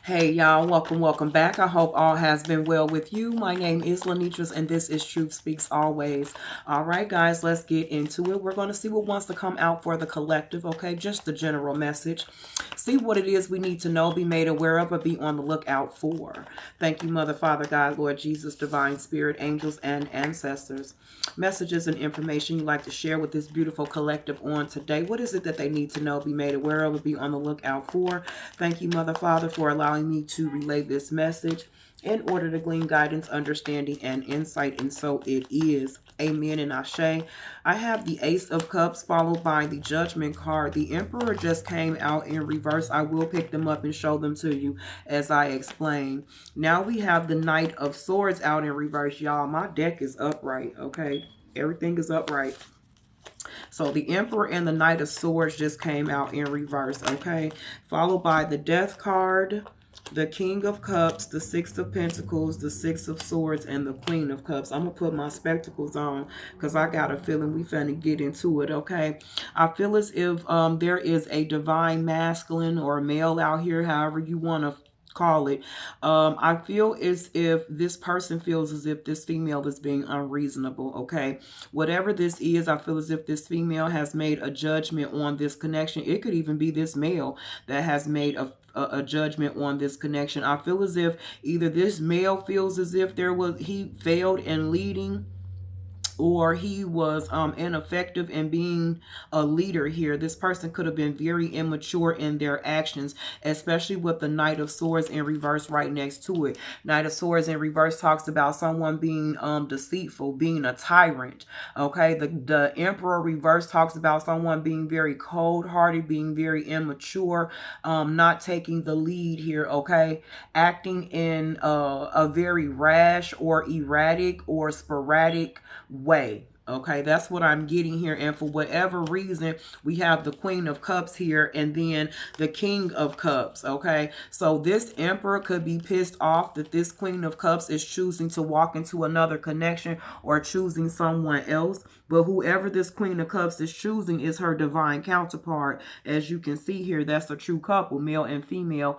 Hey y'all, welcome back. I hope all has been well with you. My name is Lenitras and this is Truth Speaks Always. All right, guys, let's get into it. We're going to see what wants to come out for the collective, okay? Just the general message. See what it is we need to know, be made aware of, or be on the lookout for. Thank you, Mother, Father, God, Lord Jesus, Divine Spirit, angels, and ancestors. Messages and information you'd like to share with this beautiful collective on today. What is it that they need to know, be made aware of, or be on the lookout for? Thank you, Mother, Father, for allowing me to relay this message in order to glean guidance, understanding, and insight. And so it is. Amen and Ashe. I have the Ace of Cups followed by the Judgment card. The Emperor just came out in reverse. I will pick them up and show them to you as I explain. Now we have the Knight of Swords out in reverse, y'all. My deck is upright, okay? Everything is upright. So the Emperor and the Knight of Swords just came out in reverse, okay? Followed by the Death card, the King of Cups, the Six of Pentacles, the Six of Swords, and the Queen of Cups. I'm going to put my spectacles on because I got a feeling we finna get into it, okay? I feel as if there is a divine masculine or male out here, however you want to call it. I feel as if this person feels as if this female is being unreasonable, okay? Whatever this is, I feel as if this female has made a judgment on this connection. It could even be this male that has made a judgment on this connection. I feel as if either this male feels as if he failed in leading, or he was ineffective in being a leader here. This person could have been very immature in their actions, especially with the Knight of Swords in reverse right next to it. Knight of Swords in reverse talks about someone being deceitful, being a tyrant. Okay, the Emperor reverse talks about someone being very cold-hearted, being very immature, not taking the lead here. Okay, acting in a very rash or erratic or sporadic way. Okay, that's what I'm getting here. And for whatever reason, we have the Queen of Cups here and then the King of Cups. Okay, so this Emperor could be pissed off that this Queen of Cups is choosing to walk into another connection or choosing someone else. But whoever this Queen of Cups is choosing is her divine counterpart. As you can see here, that's a true couple, male and female.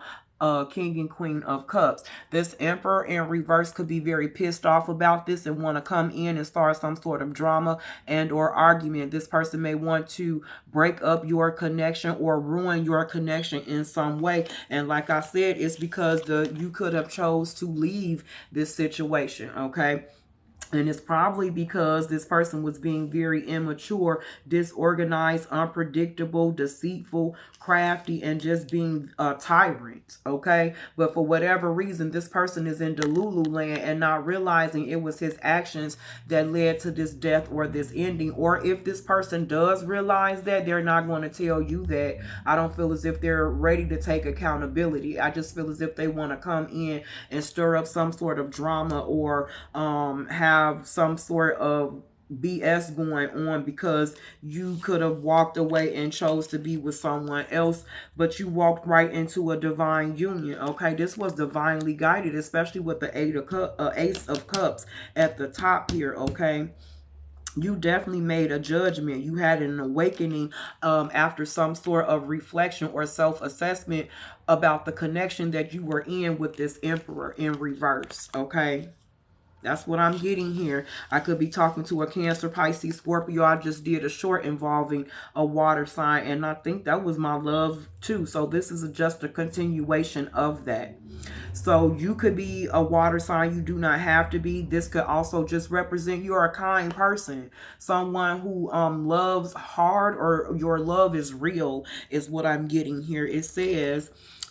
King and Queen of Cups. This Emperor in reverse could be very pissed off about this and want to come in and start some sort of drama and or argument. This person may want to break up your connection or ruin your connection in some way. And like I said, it's because you could have chose to leave this situation, okay? And it's probably because this person was being very immature, disorganized, unpredictable, deceitful, crafty, and just being a tyrant, okay? But for whatever reason, this person is in Delulu land and not realizing it was his actions that led to this death or this ending. Or if this person does realize that, they're not going to tell you that. I don't feel as if they're ready to take accountability. I just feel as if they want to come in and stir up some sort of drama or have some sort of BS going on because you could have walked away and chose to be with someone else, but you walked right into a divine union. Okay, this was divinely guided, especially with the Ace of Cups at the top here. Okay, you definitely made a judgment. You had an awakening after some sort of reflection or self-assessment about the connection that you were in with this Emperor in reverse. Okay, that's what I'm getting here. I could be talking to a Cancer, Pisces, Scorpio. I just did a short involving a water sign, and I think that was my love too. So this is just a continuation of that. So you could be a water sign. You do not have to be. This could also just represent you're a kind person. Someone who loves hard, or your love is real is what I'm getting here. It says,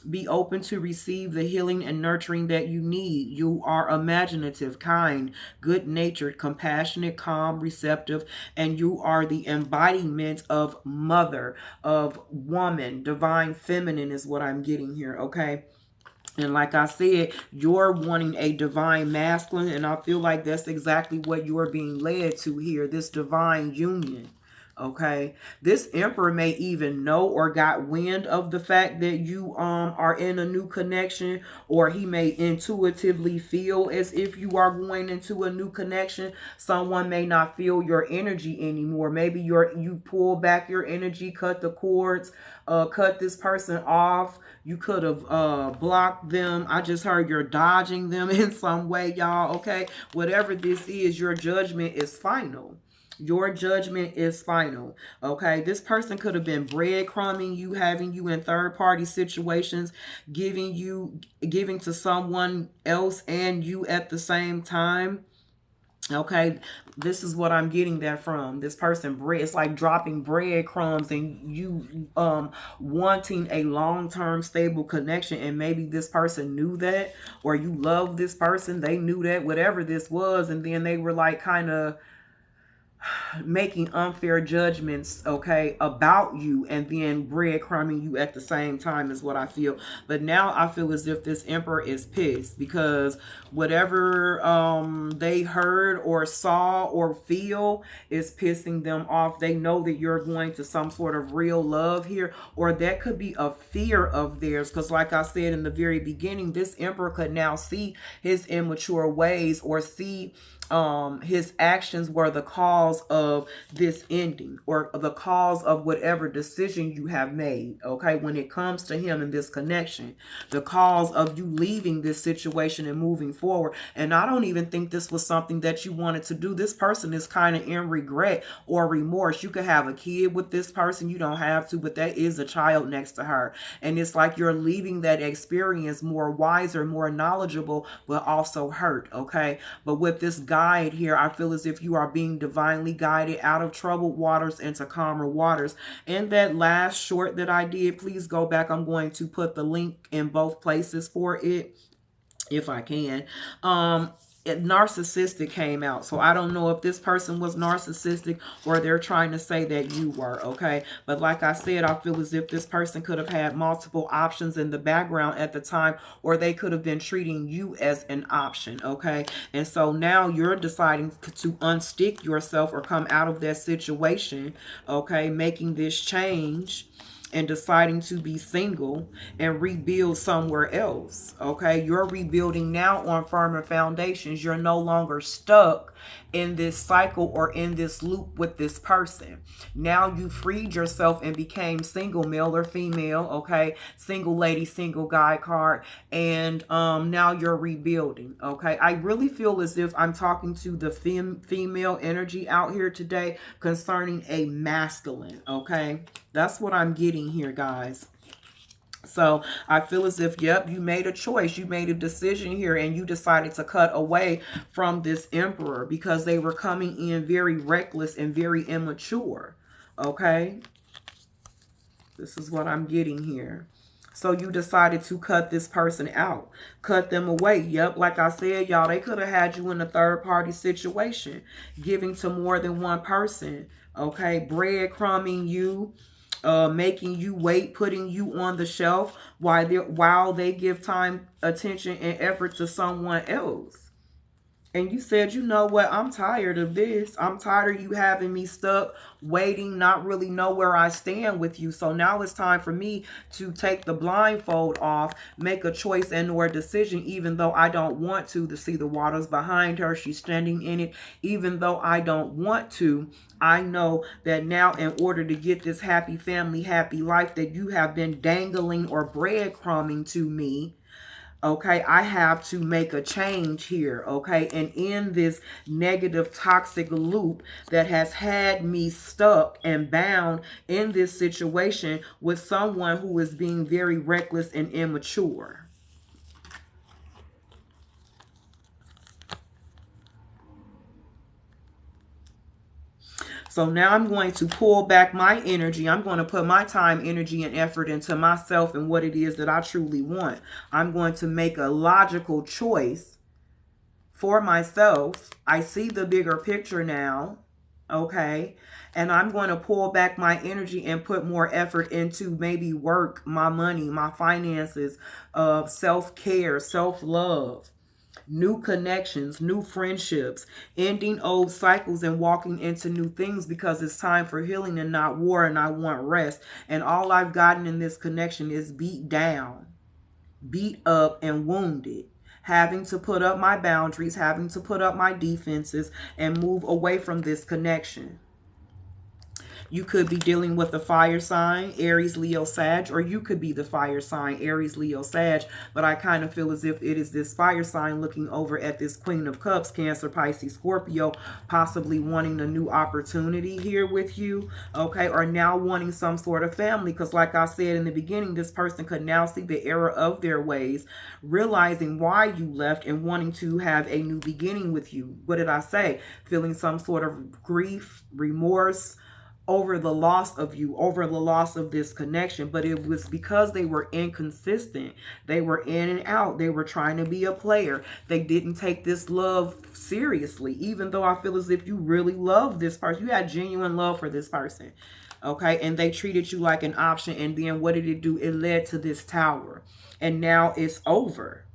be open to receive the healing and nurturing that you need. You are imaginative, kind, good-natured, compassionate, calm, receptive, and you are the embodiment of mother, of woman. Divine feminine is what I'm getting here, okay? And like I said, you're wanting a divine masculine, and I feel like that's exactly what you're being led to here, this divine union. Okay, this emperor may even know or got wind of the fact that you are in a new connection, or he may intuitively feel as if you are going into a new connection. Someone may not feel your energy anymore. Maybe you pull back your energy, cut the cords, cut this person off. You could have blocked them. I just heard you're dodging them in some way, y'all. Okay, whatever this is, your judgment is final. Your judgment is final. Okay, this person could have been breadcrumbing you, having you in third party situations, giving to someone else and you at the same time. Okay, this is what I'm getting that from. This person, bread, it's like dropping breadcrumbs and you wanting a long-term stable connection, and maybe this person knew that, or you love this person, they knew that, whatever this was, and then they were like kind of making unfair judgments, okay, about you, and then breadcrumbing you at the same time is what I feel. But now I feel as if this emperor is pissed because whatever they heard or saw or feel is pissing them off. They know that you're going to some sort of real love here, or that could be a fear of theirs, because like I said in the very beginning, this emperor could now see his immature ways, or see his actions were the cause of this ending, or the cause of whatever decision you have made. Okay, when it comes to him in this connection, the cause of you leaving this situation and moving forward. And I don't even think this was something that you wanted to do. This person is kind of in regret or remorse. You could have a kid with this person, you don't have to, but that is a child next to her, and it's like you're leaving that experience more wiser, more knowledgeable, but also hurt. Okay, but with this guide here, I feel as if you are being divinely guided out of troubled waters into calmer waters. And that last short that I did, please go back. I'm going to put the link in both places for it if I can. Narcissistic came out, so I don't know if this person was narcissistic or they're trying to say that you were. Okay, but like I said, I feel as if this person could have had multiple options in the background at the time, or they could have been treating you as an option. Okay, and so now you're deciding to unstick yourself or come out of that situation. Okay, making this change and deciding to be single and rebuild somewhere else. Okay, you're rebuilding now on firmer foundations. You're no longer stuck in this cycle or in this loop with this person. Now you freed yourself and became single, male or female. Okay, single lady, single guy card, and now you're rebuilding. Okay, I really feel as if I'm talking to the female energy out here today concerning a masculine. Okay, that's what I'm getting here, guys. So I feel as if, yep, you made a choice. You made a decision here, and you decided to cut away from this emperor because they were coming in very reckless and very immature. Okay, this is what I'm getting here. So you decided to cut this person out, cut them away. Yep, like I said, y'all, they could have had you in a third party situation, giving to more than one person. Okay, breadcrumbing you, making you wait, putting you on the shelf while they give time, attention, and effort to someone else. And you said, you know what, I'm tired of this. I'm tired of you having me stuck, waiting, not really know where I stand with you. So now it's time for me to take the blindfold off, make a choice and or a decision, even though I don't want to see the waters behind her. She's standing in it. Even though I don't want to, I know that now in order to get this happy family, happy life that you have been dangling or breadcrumbing to me, okay, I have to make a change here. Okay, and in this negative toxic loop that has had me stuck and bound in this situation with someone who is being very reckless and immature. So now I'm going to pull back my energy. I'm going to put my time, energy, and effort into myself and what it is that I truly want. I'm going to make a logical choice for myself. I see the bigger picture now. Okay. And I'm going to pull back my energy and put more effort into maybe work, my money, my finances, self-care, self-love. new connections, new friendships, ending old cycles and walking into new things because it's time for healing and not war, and I want rest. And all I've gotten in this connection is beat down, beat up, and wounded. Having to put up my boundaries, having to put up my defenses, and move away from this connection. You could be dealing with a fire sign, Aries, Leo, Sag, or you could be the fire sign, Aries, Leo, Sag. But I kind of feel as if it is this fire sign looking over at this Queen of Cups, Cancer, Pisces, Scorpio, possibly wanting a new opportunity here with you, okay? Or now wanting some sort of family, because like I said in the beginning, this person could now see the error of their ways, realizing why you left and wanting to have a new beginning with you. What did I say? Feeling some sort of grief, remorse, over the loss of you, over the loss of this connection. But it was because they were inconsistent. They were in and out. They were trying to be a player. They didn't take this love seriously, even though I feel as if you really love this person. You had genuine love for this person, okay? And they treated you like an option. And then what did it do? It led to this tower. And now it's over.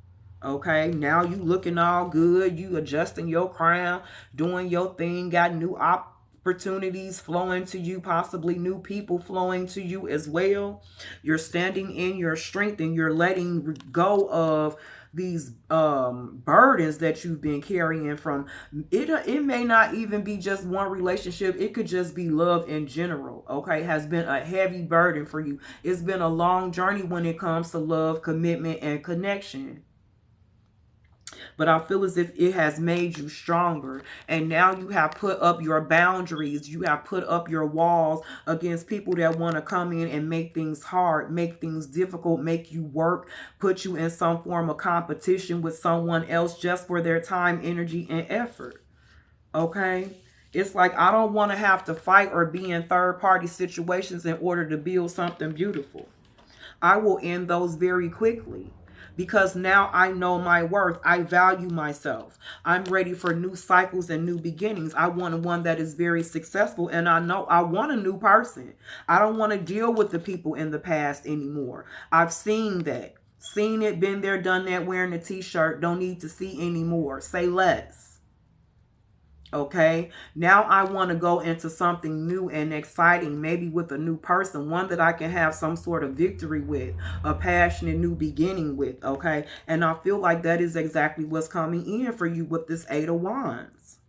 Okay, now you looking all good. You adjusting your crown, doing your thing, got new opportunities flowing to you, possibly new people flowing to you as well. You're standing in your strength and you're letting go of these burdens that you've been carrying from it. It may not even be just one relationship. It could just be love in general. Okay, it has been a heavy burden for you. It's been a long journey when it comes to love, commitment, and connection. But I feel as if it has made you stronger. And now you have put up your boundaries. You have put up your walls against people that want to come in and make things hard, make things difficult, make you work, put you in some form of competition with someone else just for their time, energy, and effort. Okay? It's like I don't want to have to fight or be in third-party situations in order to build something beautiful. I will end those very quickly. Because now I know my worth. I value myself. I'm ready for new cycles and new beginnings. I want one that is very successful. And I know I want a new person. I don't want to deal with the people in the past anymore. I've seen that. Seen it, been there, done that, wearing a t-shirt. Don't need to see anymore. Say less. Okay, now I want to go into something new and exciting, maybe with a new person, one that I can have some sort of victory with, a passionate new beginning with, okay? And I feel like that is exactly what's coming in for you with this Eight of Wands.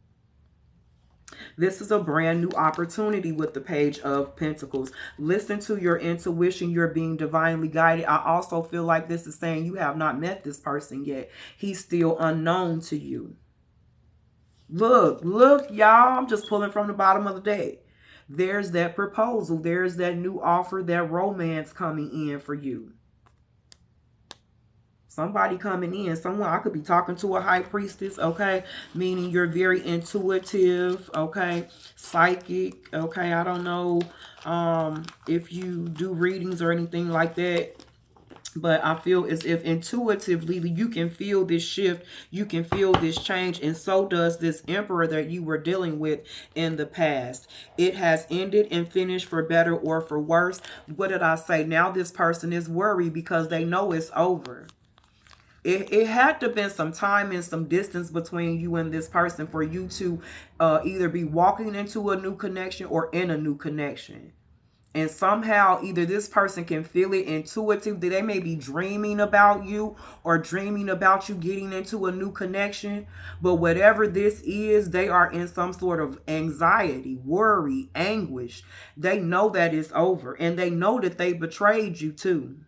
This is a brand new opportunity with the Page of Pentacles. Listen to your intuition. You're being divinely guided. I also feel like this is saying you have not met this person yet. He's still unknown to you. Look, y'all, I'm just pulling from the bottom of the deck. There's that proposal. There's that new offer, that romance coming in for you. Somebody coming in. Someone, I could be talking to a high priestess, okay? Meaning you're very intuitive, okay? Psychic, okay? I don't know if you do readings or anything like that. But I feel as if intuitively you can feel this shift. You can feel this change. And so does this emperor that you were dealing with in the past. It has ended and finished for better or for worse. What did I say? Now this person is worried because they know it's over. It had to have been some time and some distance between you and this person for you to either be walking into a new connection or in a new connection. And somehow either this person can feel it intuitively. They may be dreaming about you or dreaming about you getting into a new connection. But whatever this is, they are in some sort of anxiety, worry, anguish. They know that it's over. And they know that they betrayed you too.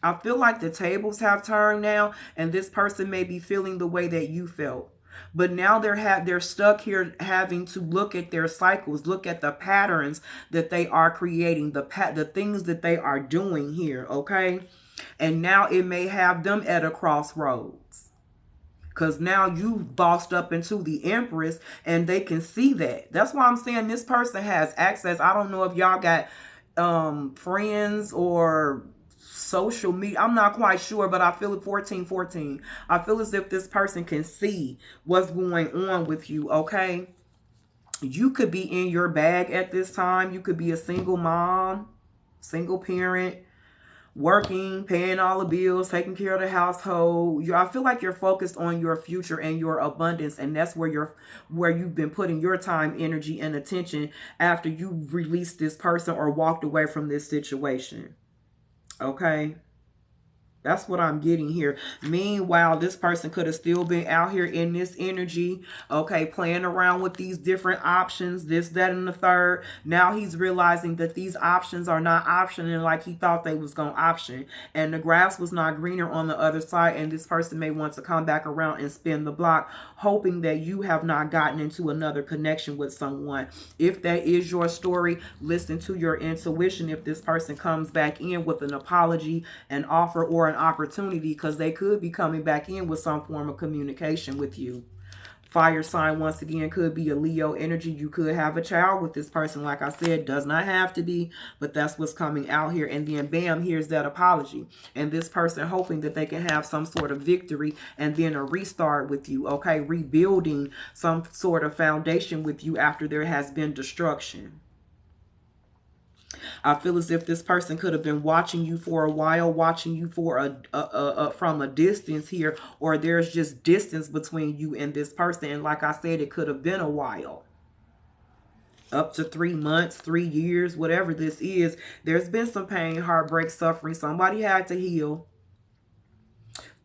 I feel like the tables have turned now. And this person may be feeling the way that you felt. But now they're stuck here having to look at their cycles, look at the patterns that they are creating, the things that they are doing here, okay? And now it may have them at a crossroads. Because now you've bossed up into the Empress and they can see that. That's why I'm saying this person has access. I don't know if y'all got friends or social media. I'm not quite sure, but I feel it 1414. I feel as if this person can see what's going on with you, okay? You could be in your bag at this time. You could be a single mom, single parent, working, paying all the bills, taking care of the household. I feel like you're focused on your future and your abundance, and that's where you've been putting your time, energy, and attention after you released this person or walked away from this situation. Okay. That's what I'm getting here. Meanwhile, this person could have still been out here in this energy, okay, playing around with these different options, this, that, and the third. Now he's realizing that these options are not optioning like he thought they was going to option. And the grass was not greener on the other side. And this person may want to come back around and spin the block, hoping that you have not gotten into another connection with someone. If that is your story, listen to your intuition. If this person comes back in with an apology, an offer, or an opportunity, because they could be coming back in with some form of communication with you. Fire sign, once again, could be a Leo energy. You could have a child with this person. Like I said, does not have to be, but that's what's coming out here. And then bam, here's that apology. And this person hoping that they can have some sort of victory and then a restart with you. Okay, rebuilding some sort of foundation with you after there has been destruction. I feel as if this person could have been watching you for a while, watching you for from a distance here, or there's just distance between you and this person. And like I said, it could have been a while. Up to 3 months, 3 years, whatever this is. There's been some pain, heartbreak, suffering. Somebody had to heal.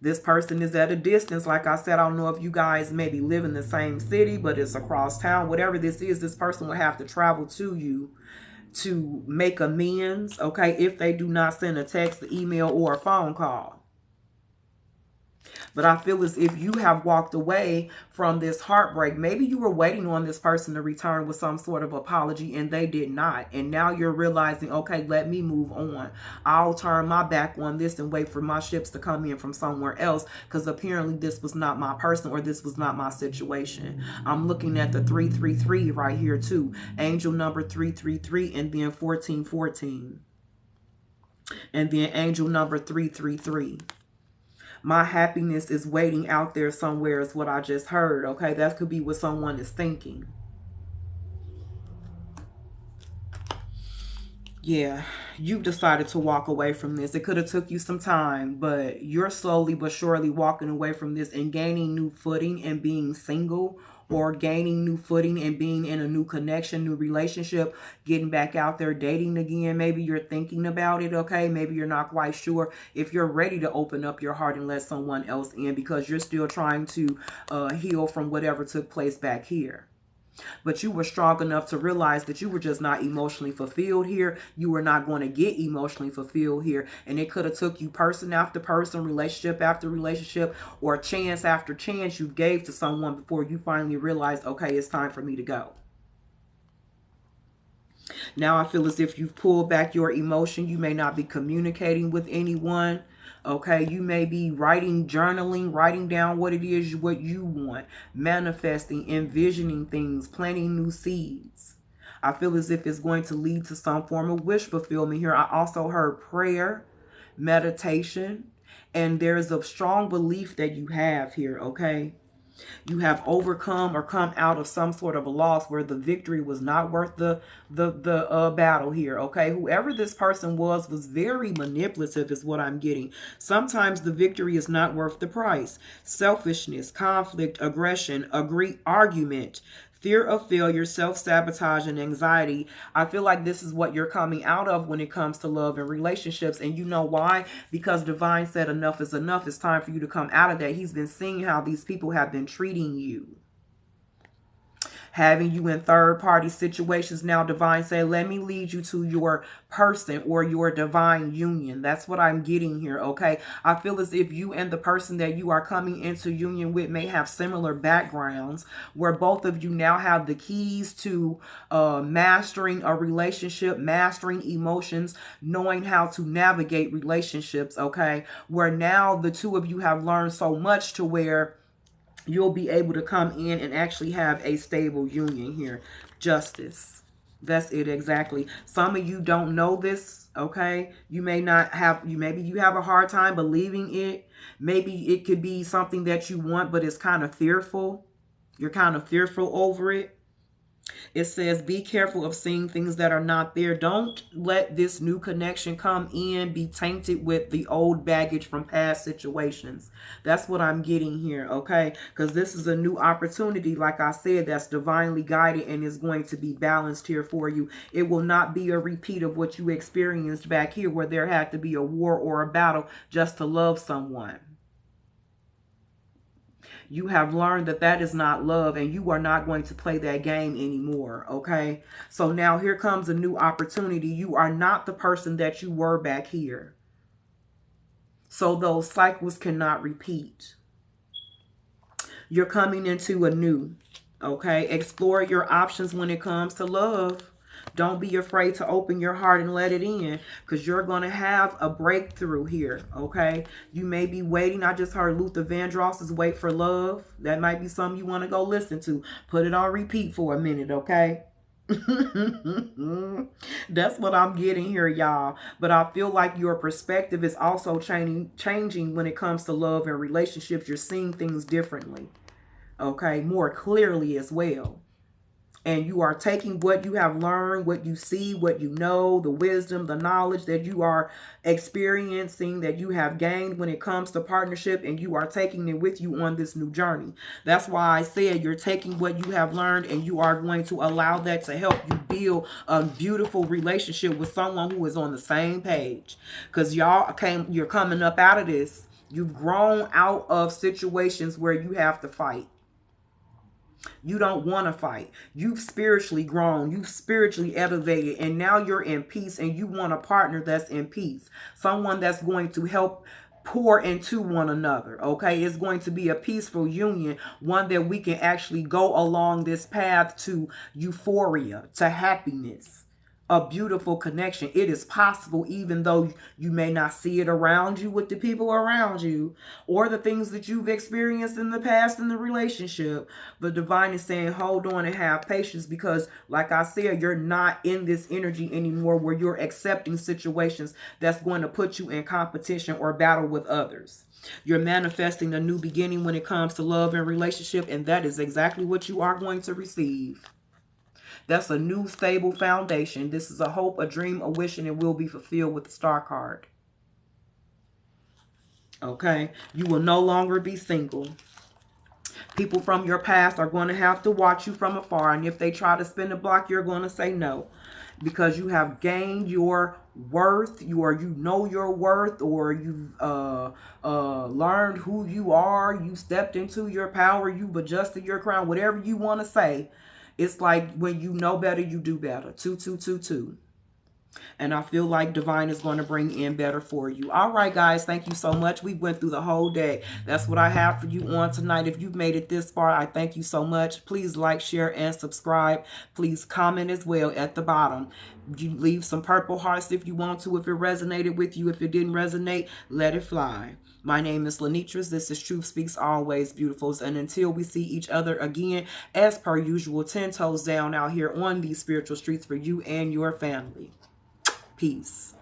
This person is at a distance. Like I said, I don't know if you guys maybe live in the same city, but it's across town. Whatever this is, this person will have to travel to you to make amends, okay, if they do not send a text, an email, or a phone call. But I feel as if you have walked away from this heartbreak. Maybe you were waiting on this person to return with some sort of apology and they did not. And now you're realizing, okay, let me move on. I'll turn my back on this and wait for my ships to come in from somewhere else, because apparently this was not my person, or this was not my situation. I'm looking at the 333 right here too. Angel number 333, and then 1414. And then angel number 333. My happiness is waiting out there somewhere is what I just heard. Okay, that could be what someone is thinking. Yeah, you've decided to walk away from this. It could have took you some time, but you're slowly but surely walking away from this and gaining new footing and being single, or gaining new footing and being in a new connection, new relationship, getting back out there, dating again. Maybe you're thinking about it, okay? Maybe you're not quite sure if you're ready to open up your heart and let someone else in, because you're still trying to heal from whatever took place back here. But you were strong enough to realize that you were just not emotionally fulfilled here. You were not going to get emotionally fulfilled here. And it could have took you person after person, relationship after relationship, or chance after chance you gave to someone before you finally realized, okay, it's time for me to go. Now I feel as if you've pulled back your emotion. You may not be communicating with anyone. Okay, you may be writing, journaling, writing down what it is, what you want, manifesting, envisioning things, planting new seeds. I feel as if it's going to lead to some form of wish fulfillment here. I also heard prayer, meditation, and there's a strong belief that you have here, okay? You have overcome or come out of some sort of a loss where the victory was not worth the battle here, okay? Whoever this person was very manipulative is what I'm getting. Sometimes the victory is not worth the price. Selfishness, conflict, aggression, argument, fear of failure, self-sabotage, and anxiety. I feel like this is what you're coming out of when it comes to love and relationships. And you know why? Because Divine said enough is enough. It's time for you to come out of that. He's been seeing how these people have been treating you, having you in third-party situations. Now Divine said, let me lead you to your person or your divine union. That's what I'm getting here, okay? I feel as if you and the person that you are coming into union with may have similar backgrounds, where both of you now have the keys to mastering a relationship, mastering emotions, knowing how to navigate relationships, okay? Where now the two of you have learned so much to where you'll be able to come in and actually have a stable union here. Justice. That's it exactly. Some of you don't know this, okay? You may not have, maybe you have a hard time believing it. Maybe it could be something that you want, but it's kind of fearful. You're kind of fearful over it. It says, be careful of seeing things that are not there. Don't let this new connection come in be tainted with the old baggage from past situations. That's what I'm getting here, okay? Because this is a new opportunity, like I said, that's divinely guided and is going to be balanced here for you. It will not be a repeat of what you experienced back here where there had to be a war or a battle just to love someone. You have learned that that is not love, and you are not going to play that game anymore, okay? So now here comes a new opportunity. You are not the person that you were back here. So those cycles cannot repeat. You're coming into a new, okay? Explore your options when it comes to love. Don't be afraid to open your heart and let it in, because you're going to have a breakthrough here, okay? You may be waiting. I just heard Luther Vandross's Wait for Love. That might be something you want to go listen to. Put it on repeat for a minute, okay? That's what I'm getting here, y'all. But I feel like your perspective is also changing when it comes to love and relationships. You're seeing things differently, okay? More clearly as well. And you are taking what you have learned, what you see, what you know, the wisdom, the knowledge that you are experiencing, that you have gained when it comes to partnership, and you are taking it with you on this new journey. That's why I said you're taking what you have learned and you are going to allow that to help you build a beautiful relationship with someone who is on the same page. Because you're coming up out of this. You've grown out of situations where you have to fight. You don't want to fight. You've spiritually grown. You've spiritually elevated. And now you're in peace, and you want a partner that's in peace. Someone that's going to help pour into one another, okay? It's going to be a peaceful union, one that we can actually go along this path to euphoria, to happiness. A beautiful connection. It is possible, even though you may not see it around you with the people around you or the things that you've experienced in the past in the relationship. But divine is saying, hold on and have patience, because like I said, you're not in this energy anymore where you're accepting situations that's going to put you in competition or battle with others. You're manifesting a new beginning when it comes to love and relationship, and that is exactly what you are going to receive. That's a new stable foundation. This is a hope, a dream, a wish, and it will be fulfilled with the star card. Okay? You will no longer be single. People from your past are going to have to watch you from afar. And if they try to spin the block, you're going to say no. Because you have gained your worth, you know your worth, or you've learned who you are. You stepped into your power. You've adjusted your crown. Whatever you want to say. It's like when you know better, you do better. 2222. And I feel like divine is going to bring in better for you. All right, guys. Thank you so much. We went through the whole day. That's what I have for you on tonight. If you've made it this far, I thank you so much. Please like, share, and subscribe. Please comment as well at the bottom. You leave some purple hearts if you want to, if it resonated with you. If it didn't resonate, let it fly. My name is Lenitras. This is Truth Speaks Always, beautifuls. And until we see each other again, as per usual, 10 toes down out here on these spiritual streets for you and your family. Peace.